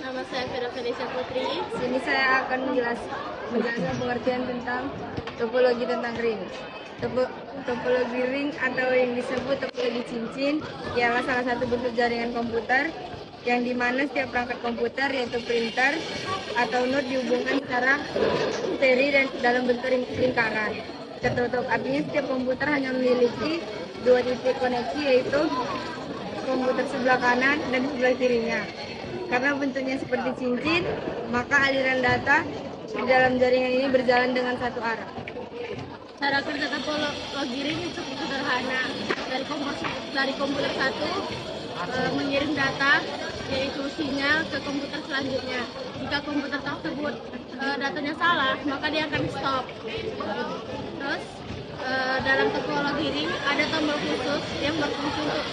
Nama saya Vera Felicia Putri. Sini saya akan menjelaskan pengertian tentang topologi tentang ring. Topologi ring atau yang disebut topologi cincin ialah salah satu bentuk jaringan komputer yang dimana setiap perangkat komputer yaitu printer atau node dihubungkan secara seri dan dalam bentuk lingkaran tertutup. Artinya setiap komputer hanya memiliki dua titik koneksi, yaitu komputer sebelah kanan dan sebelah kirinya. Karena bentuknya seperti cincin, maka aliran data di dalam jaringan ini berjalan dengan satu arah. Cara kerja topologi ring cukup sederhana. Dari komputer satu mengirim data, yaitu sinyal ke komputer selanjutnya. Jika komputer tersebut datanya salah, maka dia akan stop. Terus dalam topologi ring ada tombol khusus yang berfungsi untuk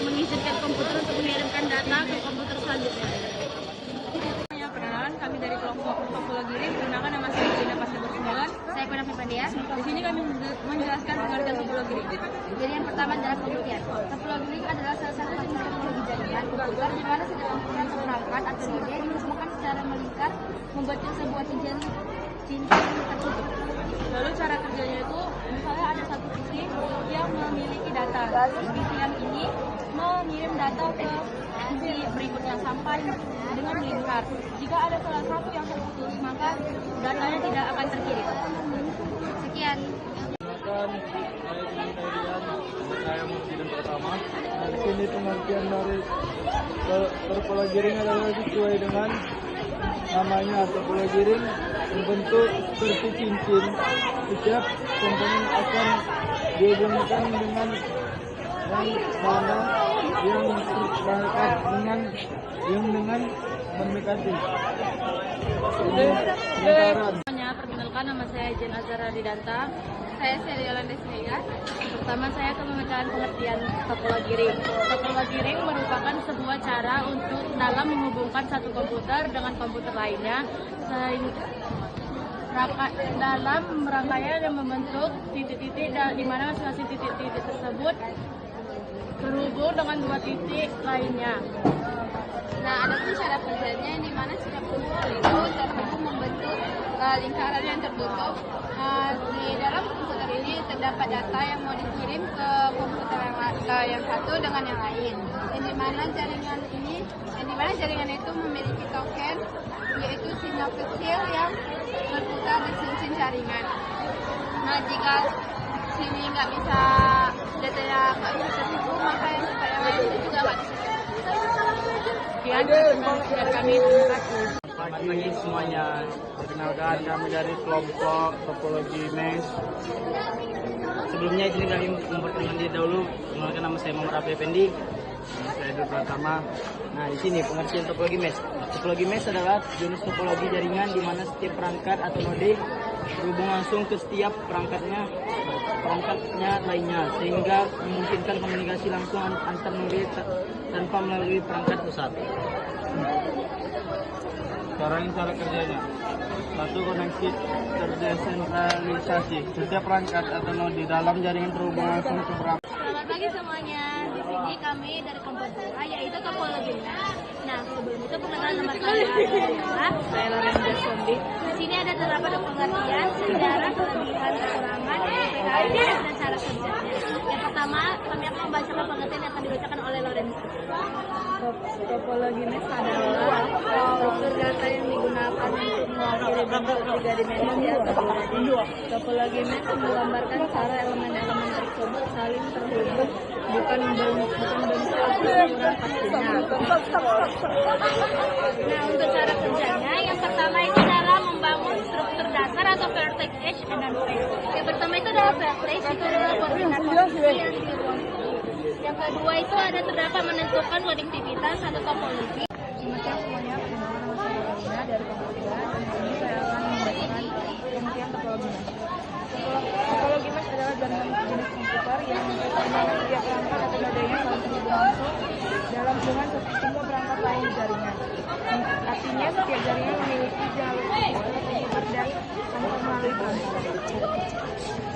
mengizinkan komputer untuk mengirimkan data ke komputer selanjutnya. Perkenalan, kami dari kelompok topologi ring. Perkenalkan, nama saya Gina Pasir 9. Saya Kuna Fipandia. Di sini kami menjelaskan pengertian topologi ring. Jadi yang pertama adalah pengertian. Topologi ring adalah salah satu jenis topologi jaringan komputer di mana setiap komponen atau perangkat atau node dihubungkan secara melingkar membentuk sebuah cincin tertutup. Lalu cara kerjanya itu, misalnya ada satu sisi yang memiliki data, sisi yang ini mengirim data ke sisi berikutnya sampai dengan melingkar. Jika ada salah satu yang terputus, maka datanya tidak akan terkirim. Sekian. Saya Muslim pertama. Di sini pengertian dari topologi ring adalah sesuai dengan namanya. Topologi ring membentuk seperti cincin. Setiap komponen akan dihubungkan dengan yang mana yang berangkat dengan mendekati. Ini lingkaran. Perkenalkan, nama saya Jen Azhara Didanta. Saya Serialan Desmega. Pertama, saya akan memecahkan pengertian topologi ring. Topologi ring merupakan sebuah cara untuk dalam menghubungkan satu komputer dengan komputer lainnya dalam rangkaian yang membentuk titik-titik di mana masing-masing titik-titik tersebut berhubung dengan dua titik lainnya. Nah, ada pun cara kerjanya di mana setiap komputer itu terhubung membentuk lingkaran yang tertutup. Di dalam komputer ini terdapat data yang mau dikirim ke komputer yang satu dengan yang lain. Yang dimana jaringan itu memiliki token, yaitu sinyal kecil yang berputar di cincin jaringan. Nah, jika sini nggak bisa datanya nggak bisa terhubung, maka yang tempat yang lain itu juga nggak bisa. Sekian pengertian kami. Selamat pagi semuanya. Perkenalkan, kami dari kelompok topologi MES. Sebelumnya izin kami memperkenalkan diri dahulu. Perkenalkan, nama saya Muhammad Rafi Effendi. Saya Edo Pratama. Nah, di sini pengertian topologi MES. Topologi MES adalah jenis topologi jaringan di mana setiap perangkat atau node berhubung langsung ke setiap perangkatnya lainnya, sehingga memungkinkan komunikasi langsung antar node tanpa melalui perangkat pusat. Cara kerjanya. Satu, koneksi terdesentralisasi. Setiap perangkat atau node di dalam jaringan terhubung langsung ke perangkat. Selamat pagi semuanya. Di sini kami dari kelompok A, yaitu topologi. Nah, sebelum itu perkenalan nama saya adalah Saya Lorenza Sombi. di sini ada terdapat pengertian sejarah kelebihan kekurangan PKS dan cara kerjanya. Yang pertama, kami akan membacakan pengertian yang akan dibacakan oleh Lorenza. Topologi MES adalah struktur data yang digunakan untuk mewakili bentuk tiga dimensi atau dua. Topologi MES menggambarkan cara elemen-elemen tersebut saling terhubung, bukan bentuk ukuran pastinya. Nah, untuk cara kerjanya, yang pertama itu adalah membangun struktur dasar atau vertex edge and face. Yang pertama itu adalah vertex, itu adalah koordinat posisi yang di ruang itu. Yang kedua itu ada terdapat menentukan konektivitas atau topologi. Selamat semuanya, perkenalkan nama saya Karina dari kelompok 3 dan hari ini saya akan membacakan pengertian topologi MES. Topologi MES adalah jaringan jenis komputer yang dimana setiap perangkat atau nodenya saling terhubung langsung dalam hubungan semua perangkat lain di jaringan. Artinya setiap jaringan memiliki jalur komputer dan tanpa melalui perangkat.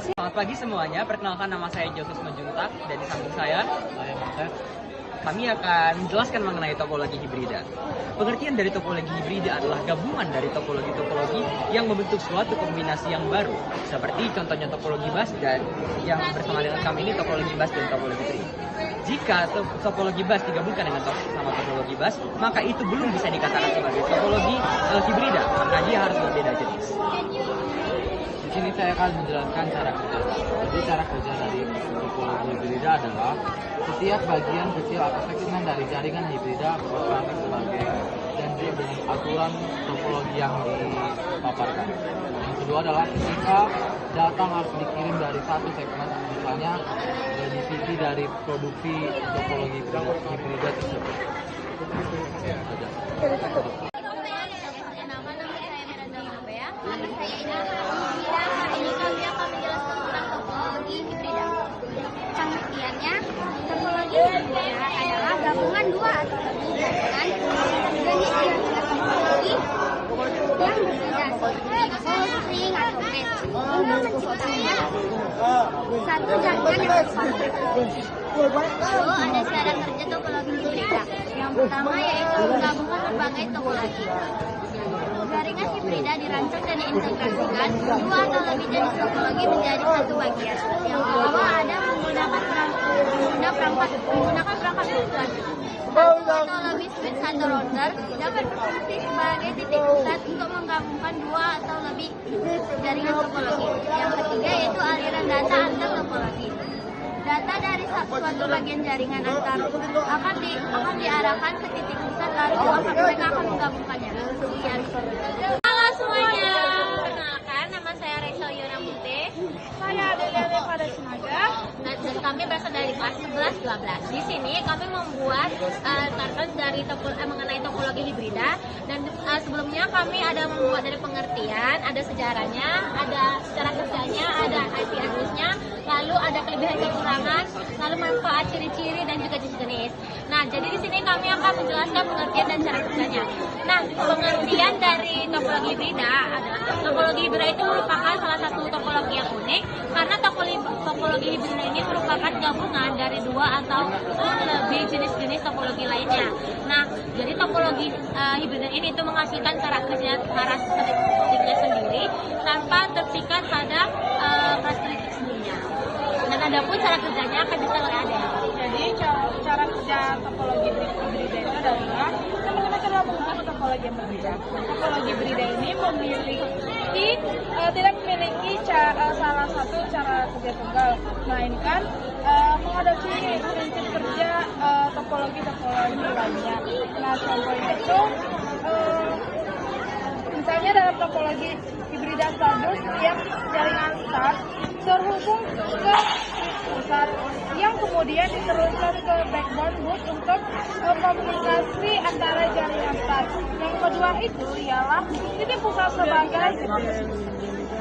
Selamat pagi semuanya, perkenalkan nama saya Joseph Majuntak dan di samping saya Saya Martes. kami akan menjelaskan mengenai topologi hibrida. Pengertian dari topologi hibrida adalah gabungan dari topologi-topologi yang membentuk suatu kombinasi yang baru, seperti contohnya topologi bus dan yang bersama dengan kami ini topologi bus dan topologi tree. Jika topologi bus digabungkan dengan sama topologi bus, maka itu belum bisa dikatakan sebagai topologi hibrida karena dia harus berbeda jenis. Di sini saya akan menjelaskan cara kerja. Jadi cara kerja dari topologi hibrida adalah setiap bagian kecil atau segmen dari jaringan hibrida berperan sebagai janji dengan aturan topologi yang dipaparkan. Yang kedua adalah ketika data harus dikirim dari satu segmen, misalnya divisi dari produksi topologi hibrida tersebut. Pengertiannya, topologi hibrida adalah gabungan dua atau lebih jaringan jenis yang topologi yang berbeda seperti string atau match untuk menciptakan satu jaringan yang bersatu. Lalu ada cara kerja topologi hibrida. Yang pertama yaitu menggabungkan berbagai topologi. Jaringan hibrida dirancang dan diintegrasikan dua atau lebih jenis topologi menjadi satu bagian. Yang pertama ada menggunakan perangkat virtual. Satu atau lebih switch atau router dapat berfungsi sebagai titik pusat untuk menggabungkan dua atau lebih jaringan topologi. Yang ketiga yaitu aliran data antar topologi. Data dari suatu bagian jaringan antar akan diarahkan ke titik pusat lalu mereka akan menggabungkannya. Sekian. Halo semuanya, perkenalkan nama saya Rachel Yona Mute. Saya Adelia pada Sinaga. Dan kami berasal dari kelas 11-12. Di sini kami membuat target dari mengenai topologi hibrida. Dan sebelumnya kami ada membuat dari pengertian, ada sejarahnya, ada cara kerjanya, ada IP address-nya, lalu ada kelebihan kekurangan, lalu manfaat, ciri-ciri dan juga jenis-jenis. Nah, jadi di sini kami akan menjelaskan pengertian dan cara kerjanya. Nah, pengertian dari topologi hibrida adalah topologi hibrida itu merupakan salah satu topologi yang unik karena topologi hibrida ini merupakan gabungan dari dua atau lebih jenis-jenis topologi lainnya. Nah, jadi topologi hibrida ini itu menghasilkan cara kerja karakteristiknya sendiri tanpa terpikat pada karakteristik sendirinya. Dan ada pun cara kerjanya akan detail oleh Ade. Jadi cara kerja topologi hibrida itu adalah kita menggunakan dua topologi yang berbeda. Topologi hibrida ini tidak memiliki salah satu cara kerja tunggal, melainkan mengadopsi prinsip kerja topologi lainnya. Nah, contohnya itu misalnya dalam topologi hibrida Stardust, setiap jaringan start terhubung ke pusat yang kemudian diteruskan ke backbone boot untuk komunikasi antara jaringan start. Yang kedua itu ialah titik pusat sebagai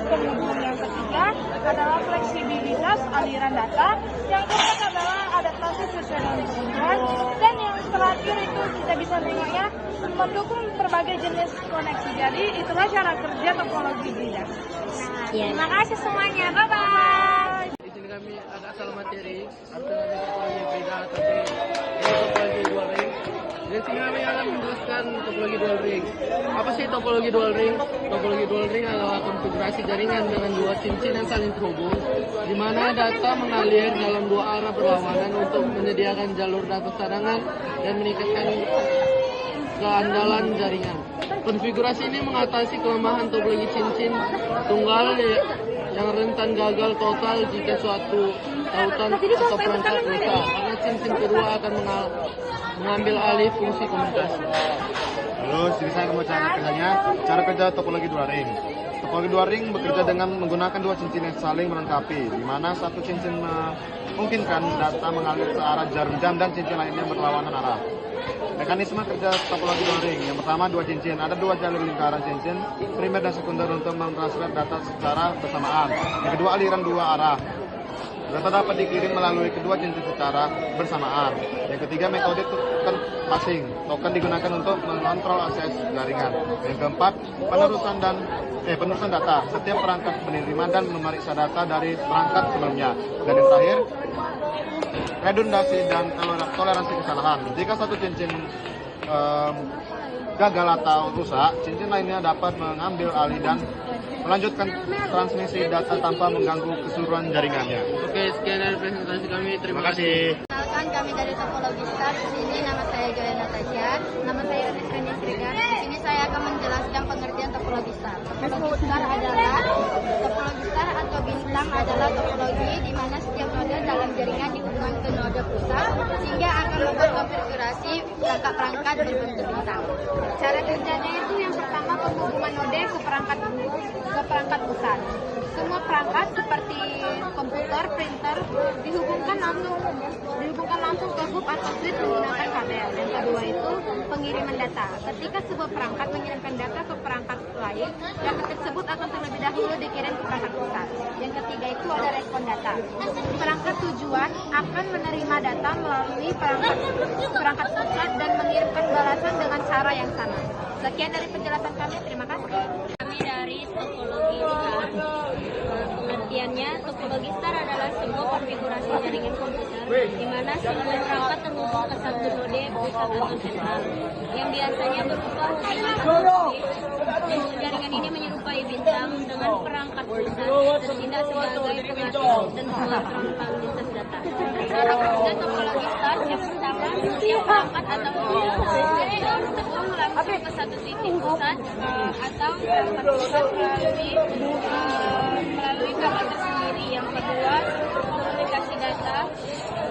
penghubung. Yang ketiga adalah fleksibilitas aliran data. Yang keempat adalah adaptasi sesuai dengan kebutuhan. Dan yang terakhir itu kita bisa menengoknya mendukung berbagai jenis koneksi. Jadi itulah cara kerja topologi hibrida. Terima kasih semuanya. Bye-bye. Di sini kami agak salah materi, artinya topologi hibrida tapi topologi dual ring. Di sini kami akan menjelaskan topologi dual ring. Apa sih topologi dual ring? Topologi dual ring adalah konfigurasi jaringan dengan dua cincin yang saling terhubung, di mana data mengalir dalam dua arah berlawanan untuk menyediakan jalur data cadangan dan meningkatkan keandalan jaringan. Konfigurasi ini mengatasi kelemahan topologi cincin tunggal yang rentan gagal total jika suatu tautan atau perangkat rusak, karena cincin kedua akan mengambil alih fungsi komunikasi. Lalu sini saya akan cara kerjanya, cara kerja topologi dual ring. Topologi dual ring bekerja dengan menggunakan dua cincin yang saling melengkapi, di mana satu cincin memungkinkan data mengalir ke arah jarum jam dan cincin lainnya berlawanan arah. Mekanisme kerja topologi dual ring. Yang pertama, dua cincin. Ada dua jalur lingkaran cincin, primer dan sekunder untuk mentransfer data secara bersamaan. Yang kedua, aliran dua arah. Data dapat dikirim melalui kedua cincin secara bersamaan. Yang ketiga, metode token passing. Token digunakan untuk mengontrol akses jaringan. Yang keempat, penerusan data. Setiap perangkat menerima dan memeriksa data dari perangkat sebelumnya. Dan yang terakhir, redundasi dan toleransi kesalahan. Jika satu cincin gagal atau rusak, cincin lainnya dapat mengambil alih dan melanjutkan transmisi data tanpa mengganggu keseluruhan jaringannya. Oke, sekian dari presentasi kami. Terima Terima kasih. Kenalkan, kami dari Topologi Star. Di sini nama saya Joya Natasha. Nama saya Ernest Reni Srigan. Di sini saya akan menjelaskan pengertian Topologi Star. Topologi Star atau bintang adalah topologi di mana setiap node dalam jaringan dihubungkan ke node pusat sehingga akan membuat konfigurasi perangkat-perangkat berbentuk bintang. Cara kerjanya itu yang pertama penghubungan node ke perangkat pusat. Semua perangkat seperti komputer, printer dihubungkan langsung ke hub atau switch menggunakan kabel. Yang kedua itu pengiriman data. Ketika sebuah perangkat mengirimkan data ke perangkat lain, data tersebut akan terlebih dahulu dikirim ke perangkat pusat. Yang ketiga itu ada respon data. Perangkat tujuan akan menerima data melalui perangkat pusat dan mengirimkan balasan dengan cara yang sama. Sekian dari penjelasan kami. Terima kasih. Kami dari Topologi Star. Pengertiannya, Topologi Star adalah sebuah konfigurasi jaringan komputer di mana seluruh perangkat terhubung ke satu node pusat atau sentral yang biasanya berupa hubungan atau switch. Jaringan ini menyerupai bintang dengan perangkat pusat bertindak sebagai pengatur dan perangkat lintas data. Cara kerja Topologi Star yang pertama, setiap perangkat atau node terhubung langsung ke satu titik pusat atau perangkat pusat melalui kabel tersendiri. Yang kedua, komunikasi data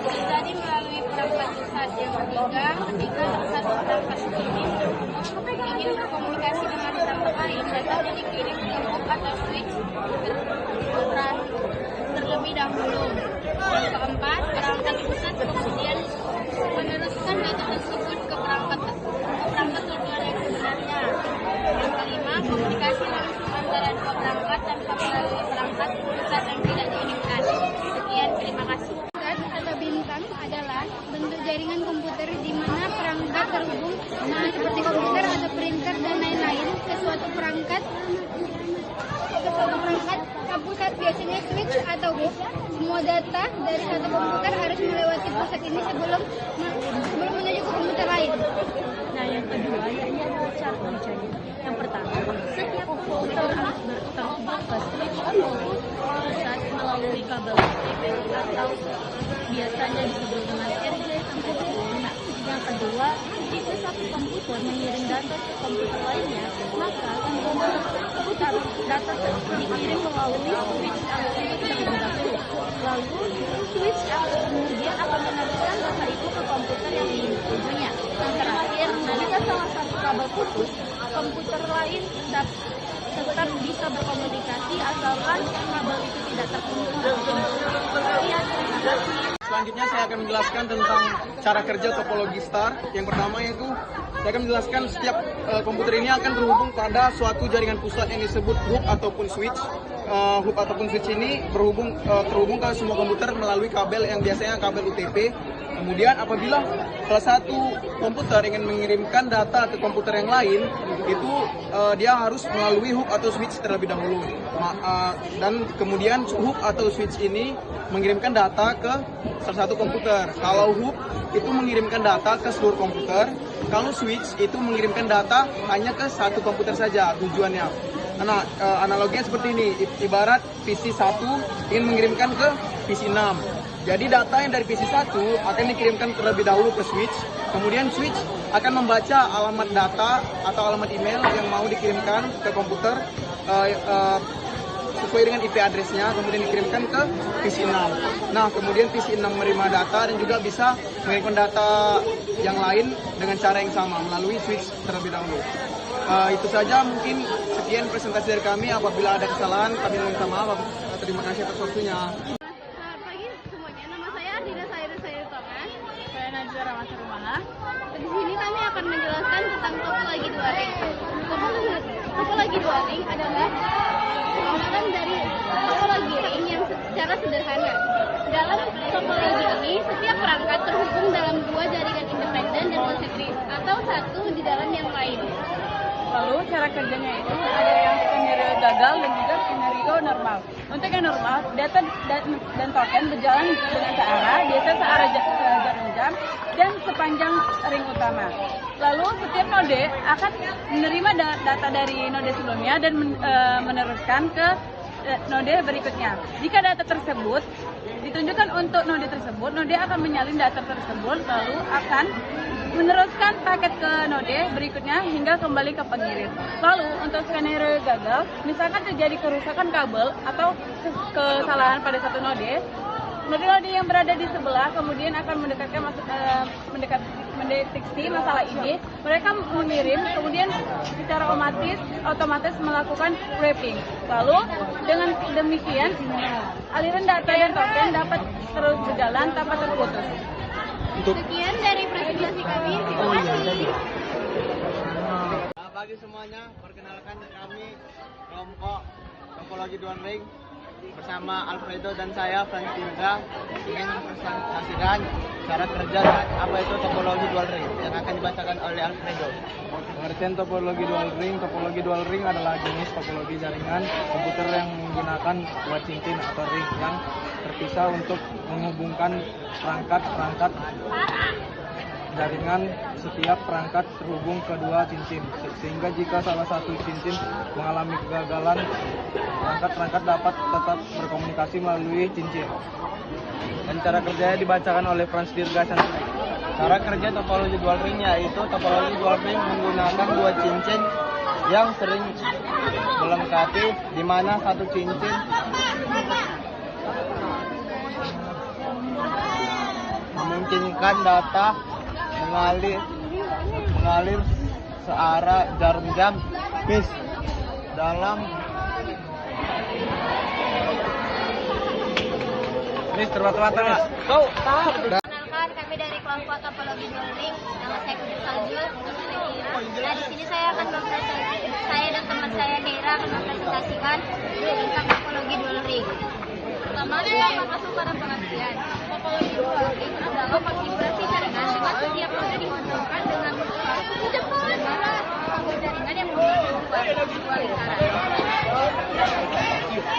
terjadi melalui perangkat pusat. Yang ketiga, ketika satu perangkat ini ingin berkomunikasi dengan perangkat lain, datanya dikirim ke hub atau switch terlebih dahulu. Yang keempat, perangkat pusat kemudian meneruskan data tersebut ke perangkat tujuan yang sebenarnya. Yang kelima, komunikasi langsung antara dua perangkat tanpa melalui perangkat pusat yang tidak diinginkan. Sekian, terima kasih. Atau bintang adalah bentuk jaringan komputer di mana perangkat terhubung seperti komputer atau printer dan lain-lain ke suatu perangkat pusat, biasanya switch atau hub. Semua data dari satu komputer harus melewati pusat ini sebelum menuju ke komputer lain. Nah, yang kedua, ini adalah cara kerjanya. Yang pertama, setiap komputer harus terhubung ke switch atau pusat melalui kabel OTP atau biasanya disebut dengan RJ sampai Nah, yang kedua, jika satu komputer mengirim data ke komputer lainnya, maka komputer tersebut data tersebut dikirim melalui switch terlebih dahulu. Lalu, switch kemudian akan meneruskan data itu ke komputer yang ditujunya. Yang terakhir, jika salah satu kabel putus, komputer lain tetap bisa berkomunikasi asalkan kabel itu tidak terputus. Sekian, terima kasih. Selanjutnya saya akan menjelaskan tentang cara kerja topologi star. Yang pertama yaitu saya akan menjelaskan setiap komputer ini akan terhubung pada suatu jaringan pusat yang disebut hub ataupun switch. Hub ataupun switch ini terhubung ke semua komputer melalui kabel yang biasanya kabel UTP. Kemudian apabila salah satu komputer ingin mengirimkan data ke komputer yang lain, itu dia harus melalui hub atau switch terlebih dahulu. Dan kemudian hub atau switch ini mengirimkan data ke salah satu komputer. Kalau hub itu mengirimkan data ke seluruh komputer, kalau switch itu mengirimkan data hanya ke satu komputer saja tujuannya. Nah, analoginya seperti ini, ibarat PC 1 ingin mengirimkan ke PC 6. Jadi data yang dari PC 1 akan dikirimkan terlebih dahulu ke switch, kemudian switch akan membaca alamat data atau alamat email yang mau dikirimkan ke komputer sesuai dengan IP address-nya, kemudian dikirimkan ke PC 6. Nah, kemudian PC 6 menerima data dan juga bisa mengirimkan data yang lain dengan cara yang sama melalui switch terlebih dahulu. Itu saja mungkin sekian presentasi dari kami. Apabila ada kesalahan kami minta maaf. Terima kasih atas waktunya. Selamat pagi semuanya, nama saya Ardina Sayur-Sayur-Tongan. Saya Najwa Ramasarumala. Di sini kami akan menjelaskan tentang topologi dua ring. Topologi dua ring adalah pengembangan dari topologi ring yang secara sederhana. Dalam topologi ini, setiap perangkat terhubung dalam dua jaringan independen dan konsentris atau satu di dalam yang lain. Lalu cara kerjanya itu ada yang skenario gagal dan juga skenario resiko normal. Untuk yang normal, data dan token berjalan dengan searah, biasanya searah jarum jam dan sepanjang ring utama. Lalu setiap node akan menerima data dari node sebelumnya dan meneruskan ke node berikutnya. Jika data tersebut ditunjukkan untuk node tersebut, node akan menyalin data tersebut lalu akan meneruskan paket ke node berikutnya hingga kembali ke pengirim. Lalu untuk skenario gagal, misalkan terjadi kerusakan kabel atau kesalahan pada satu node yang berada di sebelah kemudian akan mendeteksi masalah ini. Mereka mengirim, kemudian secara otomatis melakukan wrapping. Lalu dengan demikian aliran data dan token dapat terus berjalan tanpa terputus. Sekian dari presentasi kami. Terima kasih. Selamat pagi semuanya, perkenalkan kami kelompok topologi dual ring bersama Alfredo dan saya Francisca ingin mempresentasikan cara kerja dan apa itu topologi dual ring yang akan dibacakan oleh Alfredo. Pengertian topologi dual ring adalah jenis topologi jaringan komputer yang menggunakan dua cincin atau ring yang terpisah untuk menghubungkan perangkat jaringan. Setiap perangkat terhubung ke dua cincin, sehingga jika salah satu cincin mengalami kegagalan, perangkat dapat tetap berkomunikasi melalui cincin. Dan cara kerjanya dibacakan oleh Francisca. Cara kerja topologi dual ring yaitu topologi dual ring menggunakan dua cincin yang sering melengkapi, di mana satu cincin memungkinkan data mengalir searah jarum jam bis dalam Kenalkan, kami dari kelompok topologi dual ring. Nama saya Kudus Salju. Nah, di sini saya dan teman saya Dera akan mempresentasikan tentang topologi dual ring. Pertama, kita masuk pada pengertian. Topologi dual ring adalah konfigurasi jaringan di mana setiap node dihubungkan dengan jaringan yang memiliki dua lingkaran.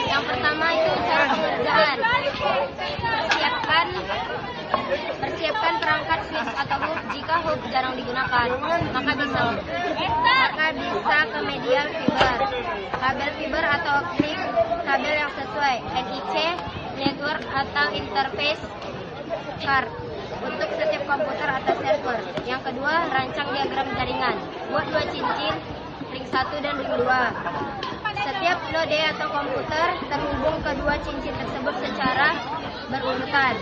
Yang pertama itu cara pengerjaan. Persiapkan perangkat switch atau hub jika hub jarang digunakan. Maka bisa ke medial fiber, kabel fiber atau optik, kabel yang sesuai, NIC, network atau interface card untuk setiap komputer atau server. Yang kedua, rancang diagram jaringan. Buat dua cincin, ring 1 dan ring 2. Setiap node atau komputer terhubung ke dua cincin tersebut secara berurutan.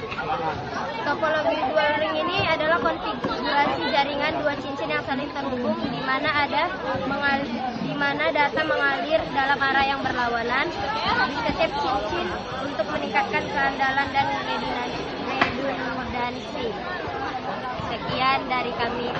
Topologi dual ring ini adalah konfigurasi jaringan dua cincin yang saling terhubung di mana data mengalir dalam arah yang berlawanan di setiap cincin untuk meningkatkan keandalan dan redundansi. Sekian dari kami.